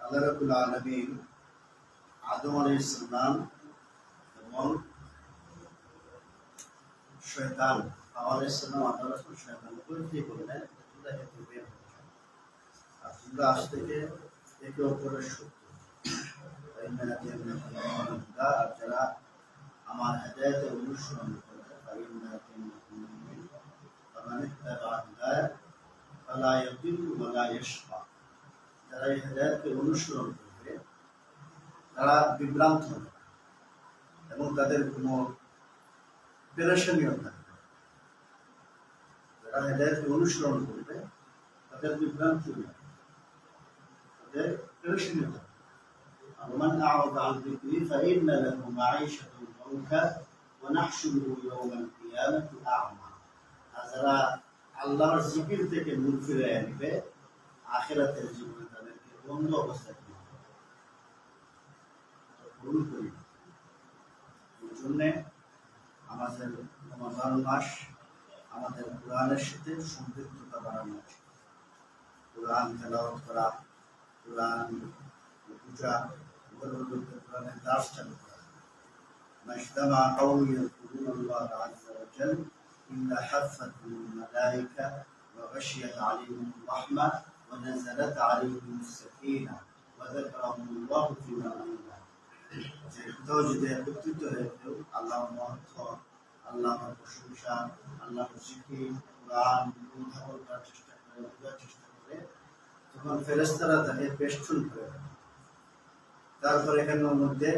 আল্লাহ রাব্বুল আলামিন আদম আলাইহিস সালাম এবং শয়তান হাওয়া আলাইহিস সালাম আল্লাহর শয়তানকে পরীক্ষা করলেন তোমরা থেকে বের হও আর তোমরা আজ থেকে একে অপরের শত্রু আর যারা আমার হেদায়েতের অনুসরণ করে যারা এই হেদায়েতকে অনুসরণ করবে তারা বিভ্রান্ত হবে এবং তাদের কোনো পেরেশানিও থাকবে। যারা হেদায়েতকে অনুসরণ করবে তাদের বিভ্রান্তি হবে, তাদের পেরেশানি হবে। ومن أعرض عن ذكري فإن له معيشة ضنكا ونحشره يوم القيامة أعمى। যারা আল্লাহর জিকির থেকে মুখ ফিরিয়ে নেবে আখিরাতের জীবনে তাদেরকে অন্ধ অবস্থায় ভুল করি। এই জন্যে আমাদের রমজান মাস আমাদের কোরআনের সাথে সম্পৃক্ততা বাড়ানো উচিত। কোরআন তেলাওয়াত করা, কোরআন পূজা, কোরআনের দাস চালু করা। মাজতামা কওম ইয়াযকুরুনাল্লাহ আযজা ওয়া জাল ইল্লা হাফাতুল মালায়েকা ওয়া গাশিয়াত আলাইহিম রাহমাহ ওয়া নাযালাত আলাইহিম সাকিনা ওয়া যাকারাহুল্লাহু ফি মান ইনদা। যে কোথাও যদি একত্রিত হয়ে কেউ আল্লাহর মহত্ব, আল্লাহর প্রশংসা, আল্লাহর জিকির, কোরআন উদ্ধার করার চেষ্টা করে, বোঝার চেষ্টা করে, তখন ফেরেশতারা তাকে বেষ্টন করে। তারপর এখানের মধ্যে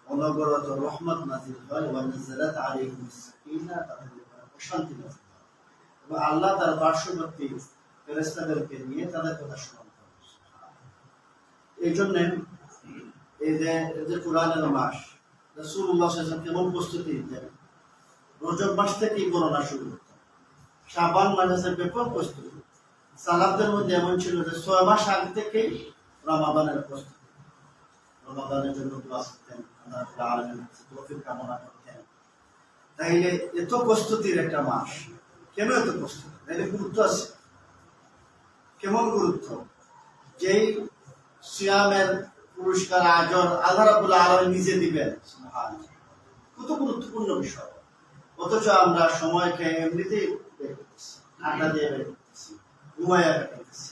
অনবরত রহমত নাযিল হয়, ওয়া নাযালাত আলাইহিম সাকিনা, তাদের উপরে প্রশান্তি নাযিল হয় এবং আল্লাহ তার পার্শ্ববর্তী ফেরেশতাদেরকে নিয়ে তাদের কথা স্মরণ করে। এই জন্য এই যে কোরআনের মাস রাসূলুল্লাহ সাল্লাল্লাহু আলাইহি ওয়াসাল্লাম কেমন প্রস্তুতি নিতেন, রজব মাস থেকেই গণনা শুরু করতেন, শাবান মাসে ব্যাপক প্রস্তুতি। সালাফদের মধ্যে এমন ছিল যে 6 মাস আগে থেকেই রমাদানের প্রস্তুতি, রমাদানের জন্য দোয়া করতেন, আল্লাহ তাআলা আলামিনের কাছে তৌফিক কামনা করতেন। তাইলে এত প্রস্তুতির একটা মাস, কেন এত প্রস্তুতি? এর গুরুত্ব আছে। কেমন গুরুত্ব? যেই সিয়ামের পুরস্কার আজর আল্লাহ রাব্বুল আলামিন নিজে দিবেন, সুবহানাল্লাহ, কত গুরুত্বপূর্ণ বিষয়। অথচ আমরা সময়কে এমনিতেই বের করতেছি, আড্ডা দিয়ে বের করতেছি, ঘুমাইয়া কাটাইতেছি।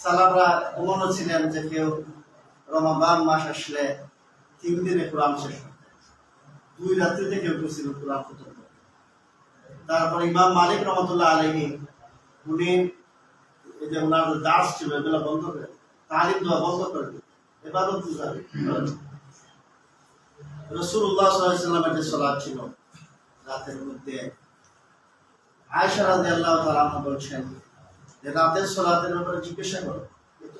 সালাফরা এমনও ছিলেন যে কেউ রমাদান মাস আসলে 3 দিনে কোরআন শেষ করতেন, 2 রাত্রিতে কেউ ছিল কোরআন খতম করতেন। তারপর ইমাম মালিক রহমতুল্লাহ আলাইহি উনি এই যে ওনার দাস ছিল এগুলো বন্ধ করে, তালিম দেওয়া বন্ধ করে দিতেন, ইবাদত গুজারি। রাসূলুল্লাহ সাল্লাল্লাহু আলাইহি ওয়াসাল্লামের যে সালাত ছিল রাতের মধ্যে, আয়েশা রাদিয়াল্লাহু তাআলা আনহা বলছেন যে রাতের সালাতের ব্যাপারে জিজ্ঞাসা করো,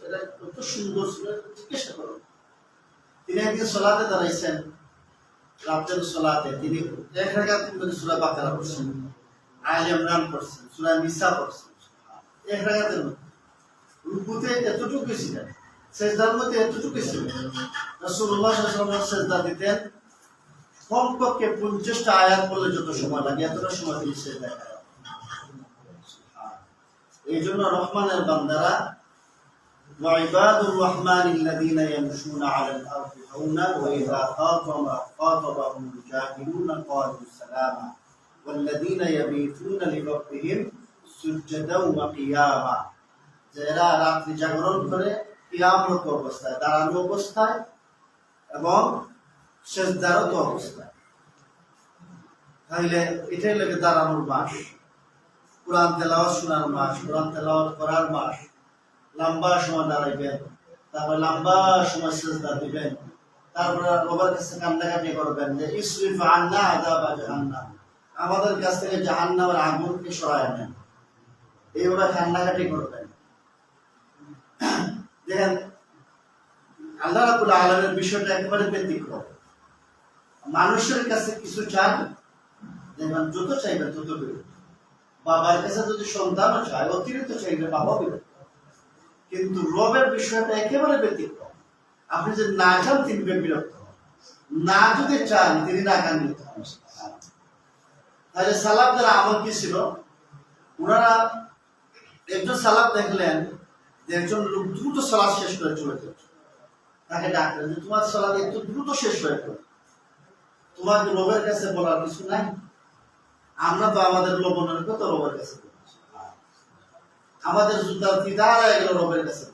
এটা কত সুন্দর ছিল, জিজ্ঞাসা করো। তিনি একদিন সালাতে দাঁড়াইছেন, রাতের সালাতে তিনি 1 রাকাত মধ্যে সূরা বাকারা পড়ছেন, আলে ইমরান পড়ছেন, সূরা নিসা পড়ছেন। 1 রাকাতের মধ্যে রুকুতে এতটুকু ছিলেন, সেজদার মধ্যে এতটুকু ছিলেন। রাসূলুল্লাহ সাল্লাল্লাহু আলাইহি ওয়াসাল্লাম সেজদা দিতেন কমপক্ষে 50টা আয়াত পড়লে যত সময় লাগে এতটা সময় তিনি সেজদা করেন। এই জন্য রহমানের বান্দারা ওয়াইবাদুর রহমানিল্লাযীনা ইয়ামশুনা আলাল আরদি হাওনা ওয়া ইযা খাতাবাহুমুল জাহিলুনা ক্বালু সালামা ওয়াল্লাযীনা ইয়াবিতুনা লিরাব্বিহিম সুজদাও ওয়া কিয়ামা। যারা রাত্রি জাগরণ করে কিয়ামরত অবস্থায়, দাঁড়ানো অবস্থায় এবং সেজদারত অবস্থায়। তাহলে এটাই লাগে দাঁড়ানোর মাস, কোরআন তেলাওয়াত শোনার মাস, কোরআন তেলাওয়াত করার মাস। লম্বা সময় দাঁড়াইবেন, তারপরে লম্বা সময় সিজদা দিবেন, তারপরে রবের কাছে কান্নাকাটি করবেন যে ইসরিফ আন্না আযাবা জাহান্নাম, আমাদের কাছ থেকে জাহান্নামের আগুনকে সরায় নেন, এইভাবে কান্নাকাটি করবেন। দেখেন আল্লাহ রাব্বুল আলামিনের বিষয়টা একেবারে ব্যতিক্রম। মানুষের কাছে কিছু চান, দেখবেন যত চাইবেন তত বেরোবে। বাবার কাছে যদি সন্তানও চায়, অতিরিক্ত চাইলে বাবা বেরোবে। কিন্তু রবের বিষয়টা একেবারে ব্যতিক্রম। আপনি যদি না চান তিনি বিরক্ত হন, না যদি চান তিনি রাগান্বিত হন। তাহলে সালাফদের আমল কি ছিল? ওনারা একজন সালাফ দেখলেন যে একজন লোক দ্রুত সালাদ শেষ করে চলে যাচ্ছে, তাকে ডাকলেন যে তোমার সালাদ একটু দ্রুত শেষ হয়ে গেল, তোমার কি রবের কাছে বলার কিছু নাই? আমরা তো আমাদের লবণের কত রবের কাছে বলছি, আমাদের জুতার ফিদার হয়ে গেল রবের কাছে।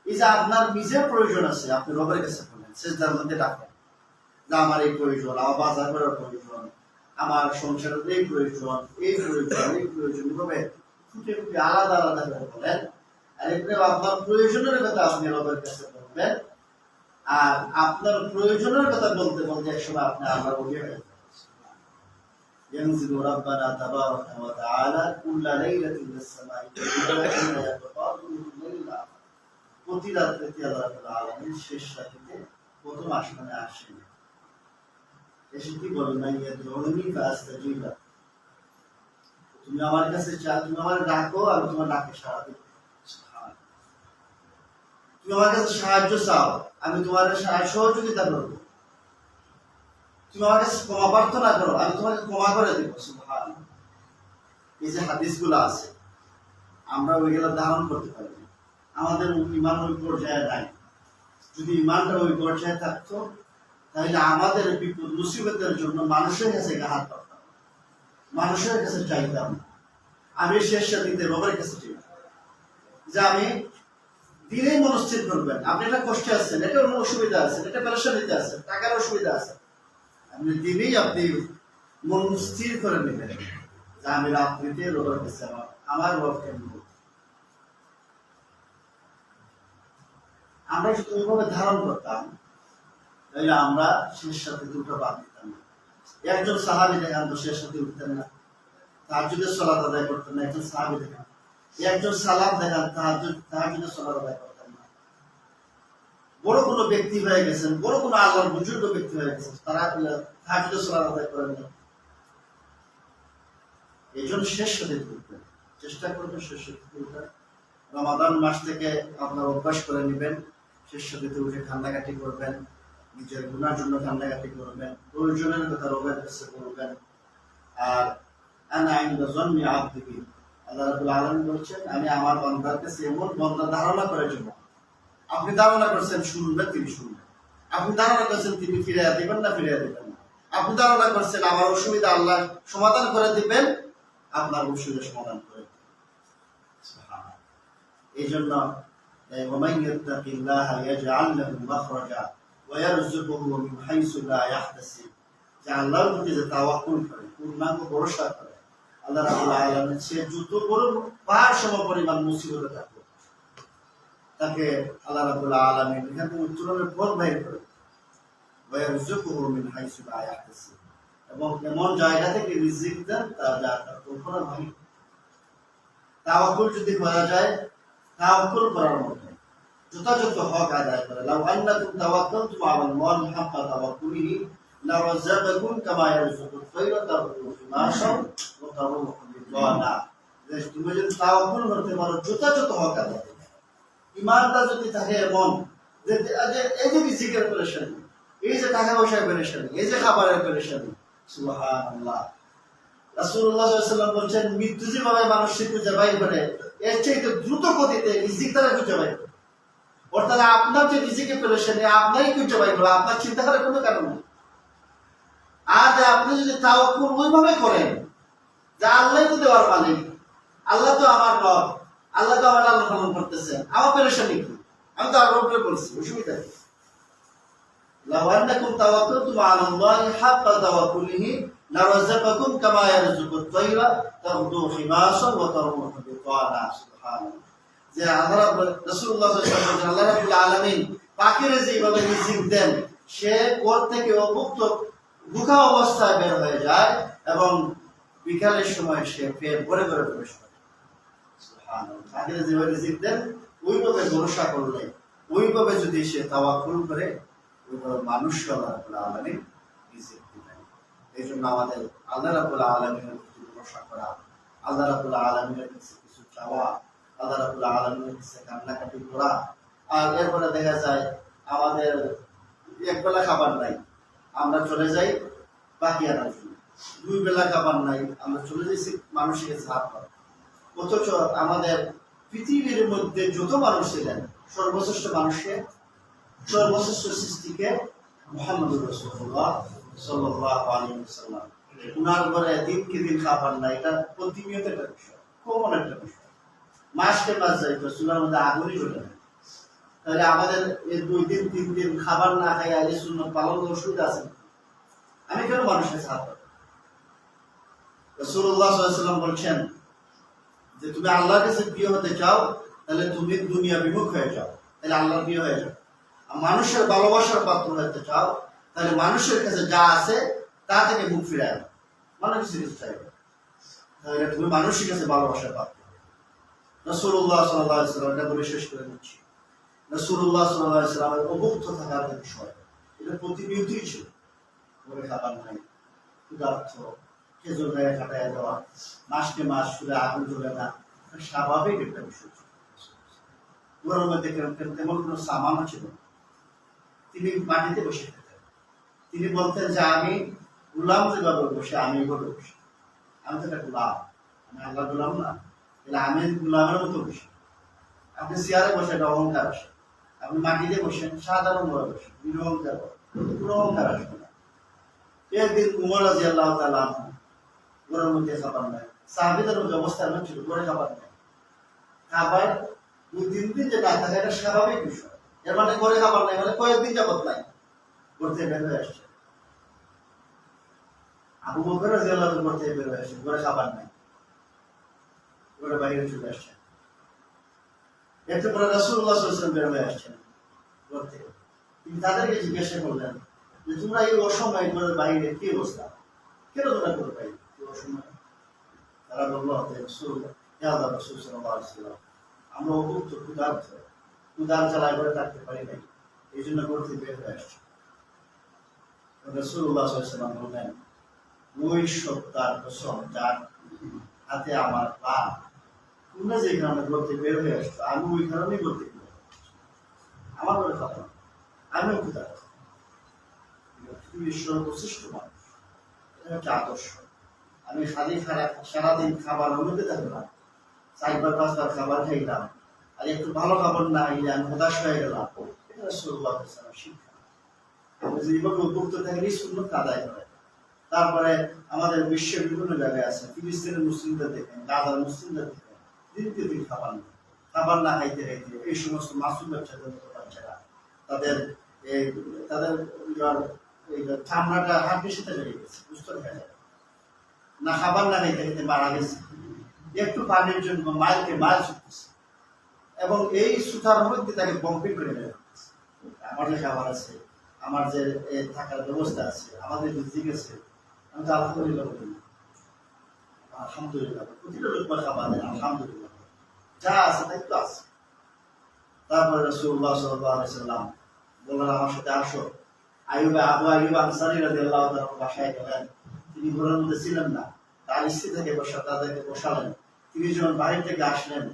এই যে আপনার নিজের প্রয়োজন আছে, আপনি রবের কাছে বলেন, সেজদার মধ্যে ডাকেন যে আমার এই প্রয়োজন, আমার বাজার করার প্রয়োজন, আমার সংসারের এই প্রয়োজন, এই প্রয়োজন, এই প্রয়োজন, রবে ফুটে ফুটে আলাদা আলাদা করে বলেন। আর এখানে আপনার প্রয়োজনের কথা আপনি রবের কাছে বলবেন। আর আপনার প্রয়োজনের কথা বলতে বলতে একসময় আপনি আবার উঠে হয়ে ينزل ربنا تبارك وتعالى كل ليلة إلى السماء الدنيا يتفاضل الليل প্রতি রাত্রিতে আল্লাহ রাব্বুল আলামিন শেষ রাতে প্রথম আসমানে আসেন, এসে কি বলেন, ইয়াদউনি ফাআস্তাজিব লাকুম, তুমি আমার কাছে চাও, তুমি আমার ডাকো আর তোমার ডাকে সাড়া দেব। সুবহানাল্লাহ। তুমি আমার কাছে সাহায্য চাও, আমি তোমার সহযোগিতা করব। তুমি আমার কাছে ক্ষমা প্রার্থনা করো, আমি তোমাকে ক্ষমা করে দেব। সুবহানাল্লাহ। এই যে হাদিসগুলো আছে আমরা ওইগুলো ধারণ করতে পারি, আমাদের ইমান ওই পর্যায়ে নাই। যদি ইমানটা ওই পর্যায়ে থাকতো তাহলে আমাদের বিপদ মুসিবতের জন্য মানুষের কাছে হাত পাতাম, মানুষের কাছে চাইতাম। আমি শেষ দিতে রবের কাছে চাইতাম যে আমি দিনেই মনস্থির করবেন, আপনি একটা কষ্টে আছেন, এটা অন্য অসুবিধা আছে, এটা পেরেশানিতে আছে, টাকার অসুবিধা আছে, আপনি দিনেই আপনি মন স্থির করে নেবেন যে আমি রাত্রিতে রবের কাছে আমার রবকে নেব। আমরা যদি ওইভাবে ধারণ করতাম তাহলে আমরা শেষ সাথে দুটো বাদ দিতাম না। একজন সাহাবী দেখান তো শেষ সাথে উঠতেন না, তাহাজ্জুদের সালাত আদায় করতেন না। একজন সাহাবী দেখান, একজন সালাত দেখান তাহাজ্জুদের সালাত আদায় করতেন না। বড় কোনো ব্যক্তি হয়ে গেছেন, বড় কোনো আল্লাহর বুজুর্গ ব্যক্তি হয়ে গেছেন, তারা তাহাজ্জুদের সালাত আদায় করেন না। এই জন্য শেষ সাথে উঠবেন, চেষ্টা করবেন শেষ সাথে উঠার। রমাদান মাস থেকে আপনার অভ্যাস করে নেবেন, শেষ সাথে উঠে কান্নাকাটি করবেন, নিজের গুনার জন্য কান্নাকাটি করবেন, প্রয়োজনের কথা রবের কাছে বলবেন। আর আনা ইনদা যন্নি আবদি বি, আল্লাহ রাব্বুল আলামিন বলেছেন আমি আমার বান্দার কাছে এমন বান্দা ধারণা করে যাব, আপনি ধারণা করছেন শুনবেন, তিনি শুনবেন। আপনি ধারণা করছেন তিনি ফিরিয়ে দিবেন না, ফিরিয়ে দিবেন না। আপনি ধারণা করছেন আমার অসুবিধা আল্লাহ সমাধান করে দিবেন, আপনার অসুবিধা সমাধান করে দিবেন। সুবহানাল্লাহ। এই জন্য ومن يتق الله يجعل له مخرجا ويرزقه من حيث لا يحتسب, যে আল্লাহর প্রতি যে তাওয়াক্কুল করে, পূর্ণাঙ্গ ভরসা করে, আল্লাহ রাব্বুল আলামিন সে যত বড় পাহাড় সমপরিমাণ মুসিবতে থাকে তাকে আল্লাহ রাব্বুল আলামিন এখান থেকে উত্তরণের পথ বের করে ويرزقه من حيث لا يحتسب, এবং এমন জায়গা থেকে রিজিক দেন তার যা তার কল্পনা হয়। তাওয়াক্কুল যদি করা যায়, তাওয়াক্কুল করার মধ্যে যথাযথ হক আদায় করে, লাউ আন্নাকুম তাওয়াক্কালতুম আলাল্লাহি হাক্কা তাওয়াক্কুলিহি লারাযাকাকুম কামা ইয়ারযুকুত তায়রা তারকু ফিমাশাও ওয়া তারুহু বিদানা, যে তুমি যদি তাওয়াক্কুল করতে পারো যথাযথ হক আদায়, ঈমানটা যদি থাকে এমন যে এই যে রিজিকের পেরেশানি, এই যে টাকা পয়সার পেরেশানি, এই যে খাবারের পেরেশানি, সুবহানাল্লাহ। রাসূলুল্লাহ সাল্লাল্লাহু আলাইহি ওয়াসাল্লাম বলেন মৃত্যু যেভাবে মানুষকে খুঁজে বাইর করে, এর চাইতে দ্রুত গতিতে রিজিক তারা খুঁজে বাইর করে। অর্থাৎ আপনার যে রিজিকের পেরেশানি আপনারই খুঁজে বাইর করে, আপনার চিন্তা করার কোনো কারণ নেই। আর আপনি যদি তাওয়াক্কুল ওইভাবে করেন যে আল্লাহ তো দেওয়ার মালিক, আল্লাহ তো আমার রব, আল্লাহ তো আমার লালন পালন করতেছেন, আমার পেরেশানি কি, আমি তো আর রবকে বলছি, অসুবিধা কি? লাউ আন্নাকুম তাওয়াক্কালতুম আলাল্লাহি হাক্কা তাওয়াক্কুলিহি লারাযাকাকুম কামা ইয়ারযুকুত তায়রা তাগদু হিমাশান ওয়া তারুহু বিতানা। সুবহানাল্লাহ। যে রাসূলুল্লাহ সাল্লাল্লাহু আলাইহি ওয়াসাল্লাম আল্লাহ রাব্বুল আলামিন পাখিরে যেভাবে রিজিক দেন, সে কোর থেকে অভুক্ত ভুখা অবস্থায় বের হয়ে যায় এবং বিকালের সময় সে পেট ভরে ভরে প্রবেশ করে। সুবহানাল্লাহ। পাখিরে যেভাবে রিজিক দেন ওইভাবে ভরসা করলে, ওইভাবে যদি সে তাওয়াক্কুল করে, ওইভাবে মানুষকে আল্লাহ রাব্বুল আলামিন রিজিক দিবেন। এই জন্য আমাদের আল্লাহ রাব্বুল আলামিনের প্রতি ভরসা করা, আল্লাহ রাব্বুল আলামিনের কাছে কিছু চাওয়া, আল্লাহ রাব্বুল আলামিনের কাছে কান্নাকাটি করা। আর এরপরে দেখা যায় আমাদের একবেলা খাবার নাই, আমরা চলে যাই বাকি আনার জন্য। দুই বেলা খাবার নাই, আমরা চলে যাইছি মানুষকে সাহায্য করা। অথচ আমাদের পৃথিবীর মধ্যে যত মানুষ ছিলেন, সর্বশ্রেষ্ঠ মানুষকে, সর্বশ্রেষ্ঠ সৃষ্টিকে মুহাম্মদুর রাসূলুল্লাহ সাল্লাল্লাহু আলাইহি ওয়াসাল্লাম। উনার ঘরে দিনকে দিন খাবার নাই, এটা প্রতিনিয়ত একটা বিষয়, কমন একটা বিষয়। মাসকে মাস যাইতো চুলার মধ্যে আগুনই জ্বলে না। তাহলে আমাদের এই 2 দিন 3 দিন খাবার না খাই আজ সুন্নাত পালন অসুবিধা আছে? আমি কেন মানুষকে সাহায্য করব? রাসূলুল্লাহ সাল্লাল্লাহু আলাইহি ওয়াসাল্লাম বলছেন যে তুমি আল্লাহর কাছে প্রিয় হতে চাও, তাহলে তুমি দুনিয়া বিমুখ হয়ে যাও, তাহলে আল্লাহর প্রিয় হয়ে যাও। আর মানুষের ভালোবাসার পাত্র হতে চাও, তাহলে মানুষের কাছে যা আছে তা থেকে মুখ ফিরায় না, মানুষ কিছু চাইবে, তাহলে তুমি মানুষের কাছে ভালোবাসার পাত্র। রাসূলুল্লাহ সাল্লাল্লাহু আলাইহি ওয়াসাল্লাম এটা বলে শেষ করে দিচ্ছি। রাসূলুল্লাহ সাল্লাল্লাহু আলাইহি ওয়াসাল্লামের অভুক্ত থাকার যে বিষয়, এটা প্রতিনিয়তই ছিল। ঘরে খাবার নাই, ক্ষুধার্ত, খেজুর গায়ে কাটায় দেওয়া, মাসকে মাস শুধু আগুন জ্বলে না, স্বাভাবিক একটা বিষয় ছিল। ঘরের মধ্যে তেমন কোনো সামানও ছিল না। তিনি মাটিতে বসে থাকতেন। তিনি বলতেন যে আমি গোলাম যেভাবে বসে আমি এইভাবে বসি, আমি তো একটা গোলাম, আমি আল্লাহ গোলাম না, তাহলে আমি গোলামের মতো বসি। আপনি চেয়ারে বসে একটা অহংকার আসে, আপনি মাটিতে বসেন সাধারণ ভাবে বসেন, নিরহংকার, কোনো অহংকার আসবে না। একদিন উমর রাদিয়াল্লাহু তাআলা ঘরের মধ্যে খাবার নাই, সাহাবীদের মধ্যে অবস্থা এমন ছিল ঘরে খাবার নাই। খাবার 2-3 দিন যে না থাকে এটা স্বাভাবিক বিষয়। এর মানে ঘরে খাবার নাই মানে কয়েকদিন যাবত নাই, ঘুরতে বের হয়ে আসছে। আবু বকর রাদিয়াল্লাহু তাআলা ঘুরতে বের হয়ে আসছে, ঘরে খাবার নাই, ঘরে বাইরে চলে আসছে। এরপরে রাসূলুল্লাহ সাল্লাল্লাহু আলাইহি ওয়াসাল্লাম বের হয়ে আসছেন ঘর থেকে। তিনি তাদেরকে জিজ্ঞাসা করলেন যে তোমরা এই অসময়ে ঘরের বাইরে কি অবস্থা, কেন তোমরা ঘরের বাইরে এই অসময়ে? তারা বলল যে রাসূলুল্লাহ সাল্লাল্লাহু আলাইহি ওয়াসাল্লাম, আমরা অভুক্ত, ক্ষুধার্ত, ক্ষুধার জ্বালায় ঘরে থাকতে পারি নাই, এই জন্য ঘর থেকে বের হয়ে আসছি। রাসূলুল্লাহ সাল্লাল্লাহু আলাইহি ওয়াসাল্লাম বললেন, ওই সত্তার কসম যার হাতে আমার প্রাণ, তোমরা যে কারণে ঘর থেকে বের হয়ে আসছো, আমি ওই কারণেই ঘর থেকে বের হয়ে আসছি। আমার ঘরে খাবার, আমিও ক্ষুধার্ত। পৃথিবীর সর্বশ্রেষ্ঠ মানুষ, এটা একটা আদর্শ। আমি খালি সারাদিন খাবার মধ্যে থাকলাম, 4-5বার খাবার খাইলাম, আর একটু ভালো খাবার না হইলে আমি হতাশ হয়ে গেলাম, এটা রাসূলুল্লাহ সাল্লাল্লাহু আলাইহি ওয়াসাল্লাম শিক্ষা। আমি যদি এইভাবে উপভোক্ত থাকি সুন্নাত আদায় করে। তারপরে আমাদের বিশ্বের বিভিন্ন জায়গায় আছে, ফিলিস্তিনের মুসলিমদের দেখেন, গাজার মুসলিমদের দেখেন, দিনকে দিন খাবার না, খাবার না খাইতে খাইতে এই সমস্ত মাসুম ব্যবসাদের মতো বাচ্চারা তাদের তাদের চামড়াটা হাঁটুর সাথে লেগে গেছে, বুঝতে দেখা যায় না, খাবার না খাইতে খাইতে মারা গেছে, একটু পানির জন্য মাইলকে মাইল ছুটতেছে, এবং এই সুতার মধ্যে তাকে বম্পিং করে দেওয়া হচ্ছে। আমার যে খাবার আছে, আমার যে থাকার ব্যবস্থা আছে, আমাদের রিজিক আছে, আমি তো আলহামদুলিল্লাহ বলি, আলহামদুলিল্লাহ প্রতিটা লোক খাবার দেয়, আলহামদুলিল্লাহ যা আছে তাই তো আছে। তারপরে রাসূলুল্লাহ সাল্লাল্লাহু আলাইহি ওয়াসাল্লাম বললেন, আমার সাথে আসো। আবু আইয়ুব আনসারী রাদিয়াল্লাহু তাআলা বাসায় গেলেন। তিনি ঘরের মধ্যে ছিলেন না, তার স্ত্রী থেকে তাদেরকে বসালেন। তিনি যখন বাড়ি থেকে আসলেন,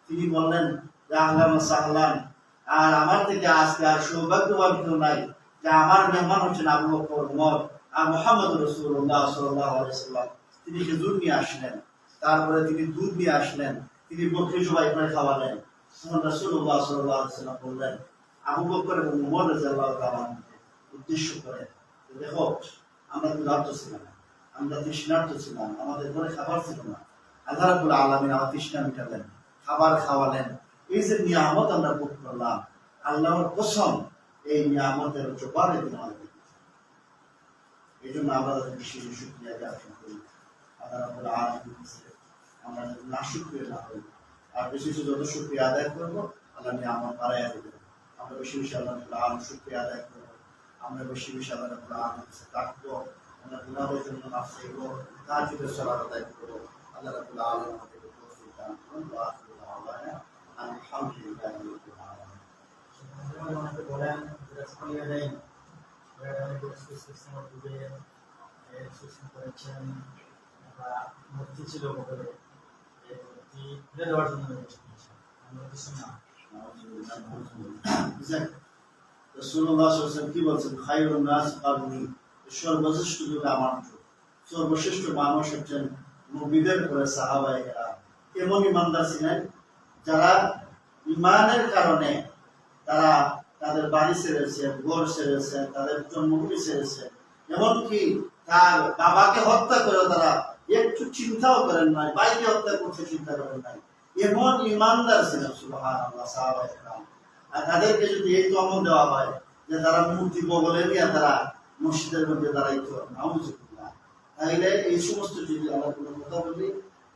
তিনি বললেন যে আহলান ওয়া সাহলান, আর আমার থেকে আজকে আর সৌভাগ্যবান কেউ নাই যে আমার মেহমান হচ্ছেন আবু বকর, ওমর আর মুহাম্মদুর রাসূলুল্লাহ সাল্লাল্লাহু আলাইহি ওয়াসাল্লাম। তিনি খেজুর নিয়ে আসলেন, তারপরে তিনি দুধ নিয়ে আসলেন, তিনি বকরি জবাই করে খাওয়ালেন। তখন রাসূলুল্লাহ সাল্লাল্লাহু আলাইহি ওয়াসাল্লাম বললেন আবু বকর এবং ওমর রাদিয়াল্লাহু তাআলা উদ্দেশ্য করে, দেখো আমরা ক্ষুধার্ত ছিলাম, আমরা তৃষ্ণার্ত ছিলাম, আমাদের ঘরে খাবার ছিল না, আল্লাহ রাব্বুল আলামিন আমার তৃষ্ণা মিটালেন, খাবার খাওয়ালেন। এই যে নিয়ামত আমরা ভোগ করলাম, আল্লাহর কসম এই নিয়ামতের জবাবে দিন আমাদের। এই জন্য আমরা তাদের বিশেষ শুকরিয়া জ্ঞাপন করি। আল্লাহ রাব্বুল আলামিন আমরা যদি নাশুকরিয়া না হই, আর বেশি বেশি যত শুকরিয়া আদায় করবো আল্লাহ নিয়ে আমার বাড়াইয়া দেবেন। আমরা বেশি বেশি আল্লাহ শুকরিয়া আদায় করবো, আমরা বেশি বেশি আল্লাহ কাছে ডাকবো, আমরা গুনাহের জন্য মাফ চাইবো, তাহাজ্জুদের সালাত আদায় করবো। আল্লাহ রাব্বুল আলামিন আমাদেরকে তৌফিক দান করুন। ওয়া আখিরু দাওয়ানা আলহামদুলিল্লাহি রাব্বিল আলামিন। অনেকে বলেন রেসপন্ডিয়া দেন করেছেন বা মূর্তি ছিল বলে এই মূর্তি তুলে দেওয়ার জন্য রাসূলুল্লাহ সাল্লাল্লাহু আলাইহি ওয়াসাল্লাম কি বলছেন? খায়রুন নাস কারনি, সর্বশ্রেষ্ঠ লোক আমার, সর্বশ্রেষ্ঠ মানুষ হচ্ছেন নবীদের পরে সাহাবায়ে কেরাম। এমন ইমানদার ছিলেন যারা ইমানের কারণে তারা তাদের বাড়ি ছেড়েছেন, ঘর ছেড়েছেন, তাদের জন্মভূমি ছেড়েছেন, এমনকি তার বাবাকে হত্যা করে তারা একটু চিন্তাও করেন নাই, ভাইকে হত্যা করতে চিন্তা করেন নাই। এমন ইমানদার ছিলেন সুবহানাল্লাহ সাহাবায়ে কেরাম। আর তাদেরকে যদি এই দমন দেওয়া হয় যে তারা মূর্তি বগলে নিয়ে তারা মসজিদের মধ্যে দাঁড়াইতো, নাউজুবিল্লাহ, তাহলে এই সমস্ত যদি আমরা কোনো কথা বলি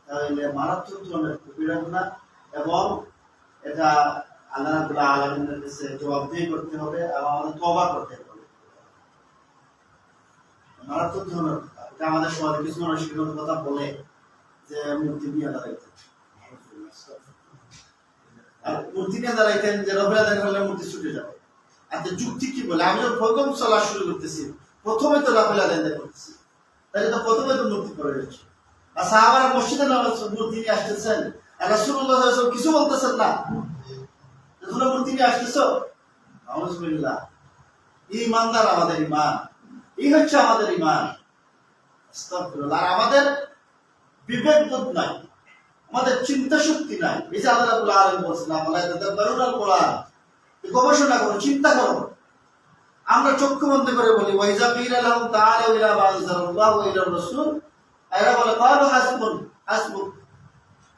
তাহলে মারাত্মক ধরনের কবিরা গুনাহ, এবং এটা আল্লাহ রাব্বুল আলামিনের কাছে জবাবদিহি করতে হবে এবং আমাদের তওবা করতে হবে। মারাত্মক ধরনের এটা আমাদের সমাজে কিছু মানুষ এরকম কথা বলে যে মূর্তি নিয়ে দাঁড়াইতে, আর মূর্তি নিয়ে দাঁড়াইতেন যে রবেলা দেখালে মূর্তি ছুটে যাবে। আচ্ছা যুক্তি কি বলে? আমি যখন প্রথম চলা শুরু করতেছি প্রথমে তো রবেলা দেন করতেছি, তাহলে তো প্রথমে তো মূর্তি করে যাচ্ছে। আর সাহাবারা মসজিদে মূর্তি নিয়ে আসতেছেন, আর রাসূলুল্লাহ সাল্লাল্লাহু আলাইহি ওয়াসাল্লাম কিছু বলতেছেন না, তোমরা মূর্তি নিয়ে আসতেছো। আউযুবিল্লাহ। এই ইমানদার আমাদের ইমান, এই হচ্ছে আমাদের ইমান। আস্তাগফিরুল্লাহ। আর আমাদের বিবেক বোধ নাই, আমাদের চিন্তা শক্তি নাই। এই যে আল্লাহ রাব্বুল আলামিন বলেছেন আপনারা তাদাব্বারুনাল কোরআন, গবেষণা করো, চিন্তা করো। আমরা চক্ষু বন্ধ করে বলি ওয়াইজা কিলা লাহুম তাআলা ইলা মা আনজালাল্লাহু ওয়া ইলার রাসূল, এরা বলে ক্বালু হাসবুন হাসবুক,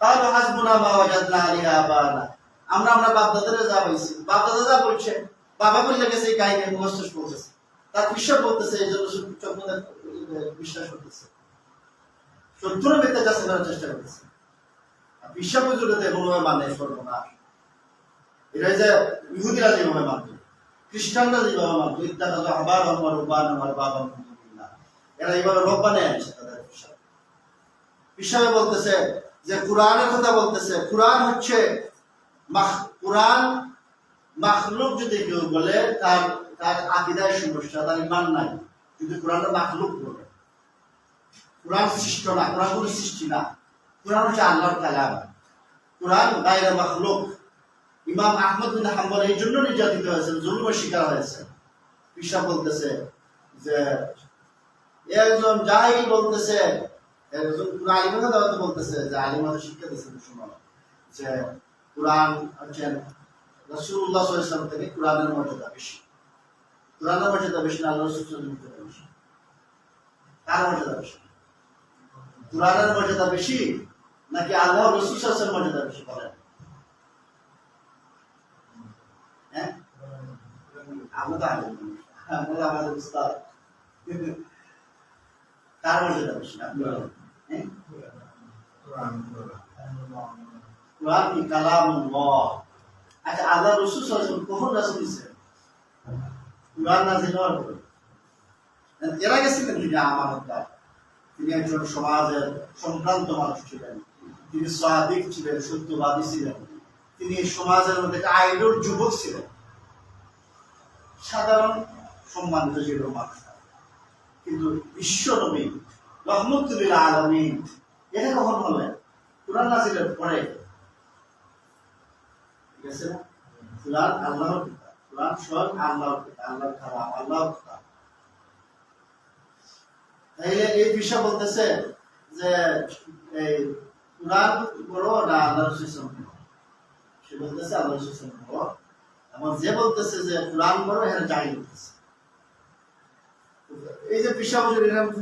ক্বালু হাসবুনা মা ওয়াজাদনা আলাইহি আবানা। আমরা বাপ দাদারে যা বলছি, বাপ দাদা যা বলছে, বাবা বললে গেছে এই কাহিনী মুখস্থ করতেছে, তার বিশ্বাস বলতেছে, এই জন্য চক্ষু বিশ্বাস করতেছে, সত্য মিথ্যা যাচাই করার চেষ্টা করতেছে। বিশ্বাস বুঝতে কোনোভাবে মানে সর্বনাশ। এটা যে ইহুদিরা যেভাবে মানত, খ্রিস্টানরা যেভাবে মানত, ইত্যাদি আবার আমার রব্বান আমার বাবা, এরা এইভাবে রব বানিয়ে আনছে তাদের বিশ্বাস। বিশ্বাসে বলতেছে যে কুরআনের কথা বলতেছে, কুরআন হচ্ছে কুরআন মাখলুক। যদি কেউ বলে তার তার আকীদায় সমস্যা, তার ঈমান নাই। যদি কুরআনটা মাখলুক বলে, কুরআন সৃষ্ট না, কুরআন কোনো সৃষ্টি না, কুরআন হচ্ছে আল্লাহর কালাম, কুরআন গায়রে মাখলুক। ইমাম আহমদ বিন হাম্বল এই জন্য নির্যাতিত হয়েছেন, জুলুমের শিকার হয়েছে। পিসা বলতেছে যে একজন জাহিল বলতেছে, একজন আলিমের কথা বলতেছে যে আলিম আমাদের শিক্ষা দিয়েছেন শুনো যে কুরআন হচ্ছে রাসূলুল্লাহ সাল্লাল্লাহু আলাইহি ওয়াসাল্লাম থেকে কুরআনের মর্যাদা বেশি। কুরআনের মর্যাদা বেশি না আল্লাহর রাসূলের মর্যাদা বেশি? কার মর্যাদা বেশি? কুরআনের মর্যাদা বেশি নাকি আল্লাহর রাসূল সাল্লাল্লাহু আলাইহি ওয়াসাল্লামের মর্যাদা বেশি? বলেন। হ্যাঁ, আমরা আমাদের উস্তাদ, কার মর্যাদা বেশি? হ্যাঁ, কুরআন কি কালামুল্লাহ। আচ্ছা আল্লাহ রাসূল সাল্লাল্লাহু আলাইহি ওয়াসাল্লাম কখন রাসূল ছিলেন? কুরআন নাযিল হওয়ার পরে। এরা গেছিলেন তিনি আমানতদার, তিনি একজন সমাজের সম্ভ্রান্ত মানুষ ছিলেন, তিনি সাদিক ছিলেন, সত্যবাদী ছিলেন, তিনি সমাজের মধ্যে একটা আইডল যুবক ছিলেন, সাধারণ সম্মানিত ছিল মানুষ। কিন্তু বিশ্ব নবী রহমতুল লিল আলামিন এটা কখন হলেন? কুরআন নাযিলের পরে। ঠিক আছে না? কুরআন আল্লাহর কিতাব, কুরআন স্বয়ং আল্লাহর কিতাব, আল্লাহর কালাম, আল্লাহর কিতাব। তাইলে এই বিষয় বলতেছে যে এই কুরআন বড় না আল্লাহর রাসূল বড়? সে বলতেছে আল্লাহর রাসূল বড়, এবং যে বলতেছে যে কুরআন বড় এর জাহিল বলতেছে। এই যে বিষয়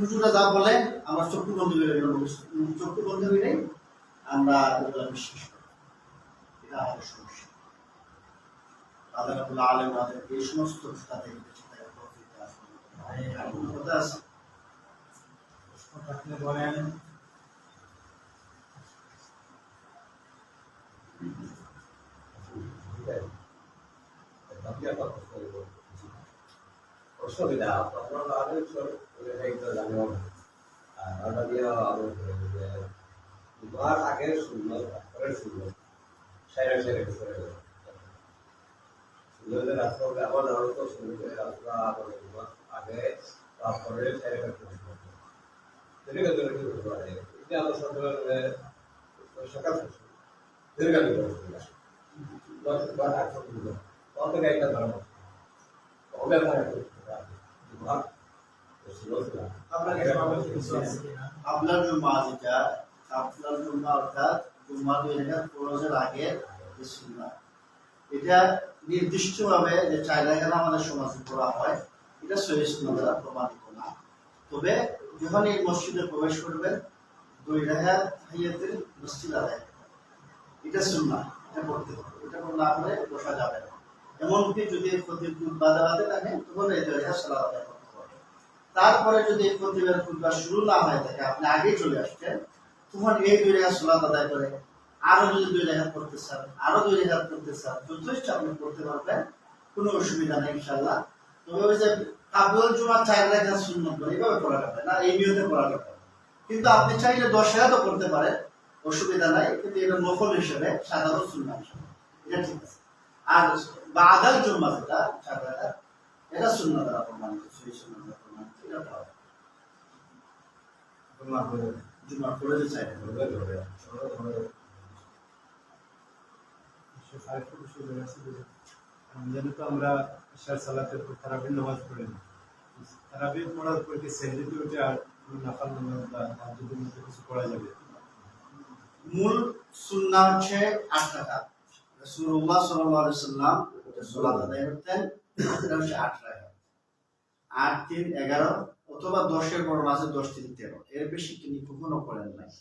হুজুরা যা বলে আমরা চক্ষু বন্ধ করে গেলাম, চক্ষু বন্ধ করে আমরা এগুলো বিশ্বাস করি। এটা আমাদের সমস্যা। আল্লাহ রাব্বুল আলামিন আমাদের এই সমস্ত কথা থেকে বেঁচে থাকার তৌফিক দান করুন। কথা আছে আপনি বলেন অসুবিধা আপনার আগে জানি আর দিয়ে দুবার আগে সুন্দর পরে সুন্দর সেরে সেরে করে সুন্দর রাস্তা হবে আবার আরো তো সুন্দর রাস্তা আগে তারপরে সেরে করতে দীর্ঘ দূরে কি করতে পারে এটা আমার সন্ধ্যে সকাল দীর্ঘ দূরে বার আটশো কত গাড়িটা ধরা হবে দুবার আপনার কাছে আমার কিছু আছে কিনা? আপনার জুম্মা যেটা আপনার জুম্মা অর্থাৎ জুম্মা 2 রাকাত ফরজের আগে যে সুন্নাহ, এটা নির্দিষ্টভাবে যে 4 রাকাত আমাদের সমাজে পড়া হয় এটা সহিহ সুন্নাহ দ্বারা প্রমাণিত না। তবে যখন এই মসজিদে প্রবেশ করবেন 2 রাকাত তাহিয়াতুল মসজিদ আদায় করবেন, এটা সুন্নাহ, এটা পড়তে হবে। এটা না করে বসা যাবে না। এমনকি যদি খতিব বাদে থাকে তখন এই 2 রাকাত সালাত আদায় করতে হবে। তারপরে যদি খতিবের খুতবা শুরু না হয় থাকে, আপনি আগেই চলে আসছেন, তখন এই 2 রাকাত সালাত আদায় করে আরো যদি 2 রাকাত পড়তে চান, আরো 2 রাকাত পড়তে চান, যথেষ্ট আপনি পড়তে পারবেন, কোনো অসুবিধা নেই ইনশাআল্লাহ। তবে ওই যে কাবুল জুমা 4 রাকাত সুন্নাত এইভাবে পড়া যাবে না, এই নিয়তে পড়া যাবে। কিন্তু আপনি চাইলে 10 রাকাতও পড়তে পারেন, অসুবিধা নাই, কিন্তু এটা নফল হিসেবে, সাধারণ সুন্নাহ হিসেবে এটা ঠিক আছে। আর বাদাল জুমা যেটা 4 রাকাত, এটা সুন্নাহ দ্বারা প্রমাণিত, সহিহ সুন্নাহ দ্বারা প্রমাণিত, এটা ভালো। জুমা পড়ে যে চাই রমজানে তো আমরা ইশার সালাতের পর তারাবির নামাজ পড়ি না। তারাবির পড়ার পর কি সেহরিতে উঠে আর কোনো নাফাল নামাজ বা তাহাজ্জুদের মধ্যে কিছু পড়া যাবে? মূল সুন্নাহ হচ্ছে 8 রাকাত। রাসূলুল্লাহ সাল্লাল্লাহু আলাইহি সাল্লাম সালাত আদায় করতেন, এটা হচ্ছে 8 রাকাত। 8 3 11 অথবা 10 এর বড় আছে 10 3 13, এর বেশি তিনি কখনো করেন নাই।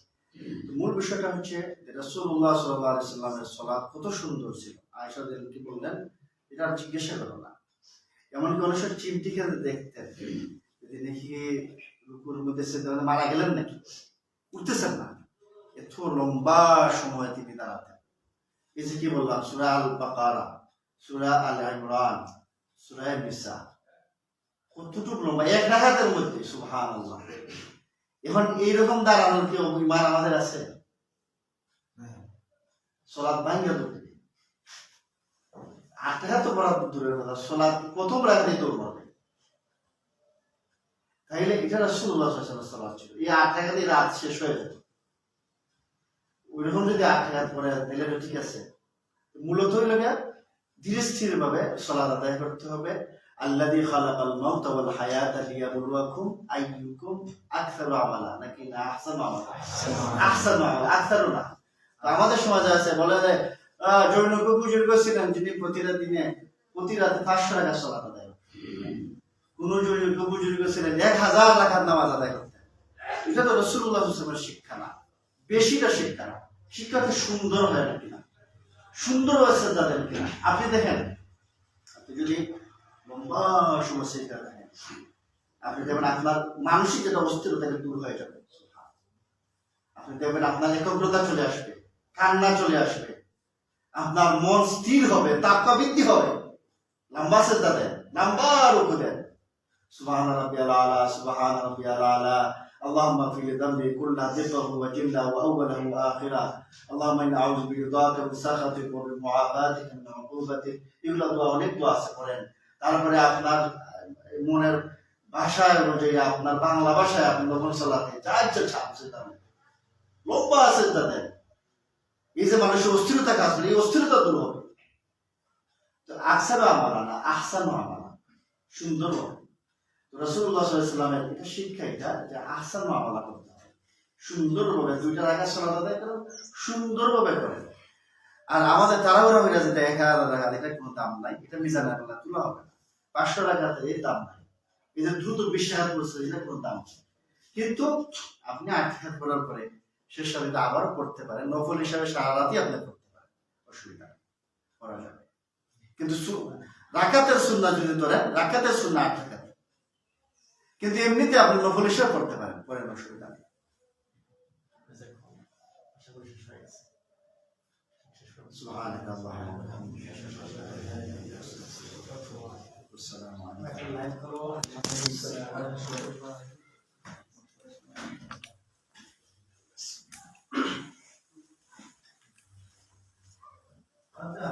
তো মূল বিষয়টা হচ্ছে যে রাসূলুল্লাহ সাল্লাল্লাহু আলাইহি সাল্লামের সালাত কত সুন্দর ছিল। আয়েশা রাদিয়াল্লাহু আনহা বললেন, এটা জিজ্ঞাসা করো না। এমনকি অনেক সময় চিমটি খেতে দেখতেন, যদি নাকি রুকুর মধ্যে সে মারা গেলেন নাকি, উঠতেছেন না, এত লম্বা সময় তিনি দাঁড়াতেন। এই যে কি বললাম, সূরা আল বাকারা, সূরা আল ইমরান, সূরা নিসা, কতটুকু লম্বা এক রাকাতের মধ্যে, সুবহানাল্লাহ। এখন এইরকম দাঁড়ানোর কি অভিমান আমাদের আছে? সালাত ভাঙা দুটো 8 রাকাত তো পড়া দূরের কথা, সালাত প্রথম রাকাতেই তো পড়বে। তাইলে এটা রাসূলুল্লাহ সাল্লাল্লাহু আলাইহি ওয়াসাল্লাম সালাত ছিল। এই 8 রাকাতেই রাত শেষ হয়ে যেত। ওইরকম যদি 8 রাকাত পড়ে তাহলে তো ঠিক আছে। মূলত হইল না, ধীরে স্থির ভাবে সালাত আদায় করতে হবে। আল্লাযী খালাকাল মাউতা ওয়াল হায়াতা লিয়াবলুয়াকুম আইয়ুকুম আকসারু আমালা, নাকি না আহসানু আমালা? আহসানু আমালা, আকসারু না। আমাদের সমাজে আছে বলে যে জনৈক বুজুর্গ ছিলেন যিনি প্রতি রাতে 500 রাকাত সালাত আদায় করতেন। কোন জনৈক বুজুর্গ ছিলেন 1000 রাকাত নামাজ আদায় করতেন। এটা তো রাসূলুল্লাহ সাল্লাল্লাহু আলাইহি ওয়াসাল্লামের শিক্ষা না, বেশিটা শিক্ষা না। শিক্ষাতে সুন্দর হয় না কিনা, সুন্দর হয়েছে তাদের কিনা। আপনি দেখেন, আপনি যদি লম্বা সময় সেটা দেখেন, আপনি দেখবেন আপনার মানসিক যেটা অস্থিরতা দূর হয়ে যাবে। আপনি দেখবেন আপনার একাগ্রতা চলে আসবে, কান্না চলে আসবে, আপনার মন স্থির হবে, তাকওয়া বৃদ্ধি হবে। লম্বা সেজদা দেন, লম্বা রুকু দেন, সুবহান রাব্বিয়াল আলা, সুবহান রাব্বিয়াল আলা, اللهم اغفر لي ذنبي كله دقه وجله واوله واخره، اللهم اني اعوذ برضاك من سخطك ومن معافاتك من عقوبتك। এগুলো দোয়া, অনেক দোয়া আছে করেন। তারপরে আপনার মনের ভাষায় অনুযায়ী, আপনার বাংলা ভাষায় আপনি নফল সালাতে যা ইচ্ছা ছাড়ছে তার লম্বা আছে তাদের। এই যে মানুষের অস্থিরতা কাজ করে, এই অস্থিরতা দূর হবে। তো আকসারু আমালা না, আহসানু আমালা, সুন্দর হবে। রাসূলুল্লাহ সাল্লাল্লাহু আলাইহি ওয়াসাল্লামের এটা শিক্ষা, এটা যে আহসানু আমালা করতে হবে, সুন্দরভাবে 2 রাকাত সালাত আদায় করুন, সুন্দরভাবে করেন। আর আমাদের তাড়াহুড়া হয়ে যেটা 1000 রাকাত, এটা কোনো দাম নাই, এটা মিজানে আল্লাহ তোলা হবে না। 500 রাকাতের এই দাম নাই, এই যে দ্রুত 20 রাকাত পড়ছে, এটা কোনো দাম নেই। কিন্তু আপনি 8 রাকাত পড়ার পরে শেষ রাতে আবার পড়তে পারেন, নফল হিসাবে সারা রাতই আপনি পড়তে পারেন, অসুবিধা নেই, পড়া যাবে। কিন্তু রাকাতের সুন্নাহ যদি ধরেন, রাকাতের সুন্নাহ 8 রাকাত, কিন্তু এমনিতে আপনি নফল হিসাবে পড়তে পারেন, পড়েন, অসুবিধা নেই। আশা করি শেষ হয়ে গেছে। سبحانك اللهم وبحمدك أشهد أن لا إله إلا أنت أستغفرك والسلام عليكم লাইভ করো আচ্ছা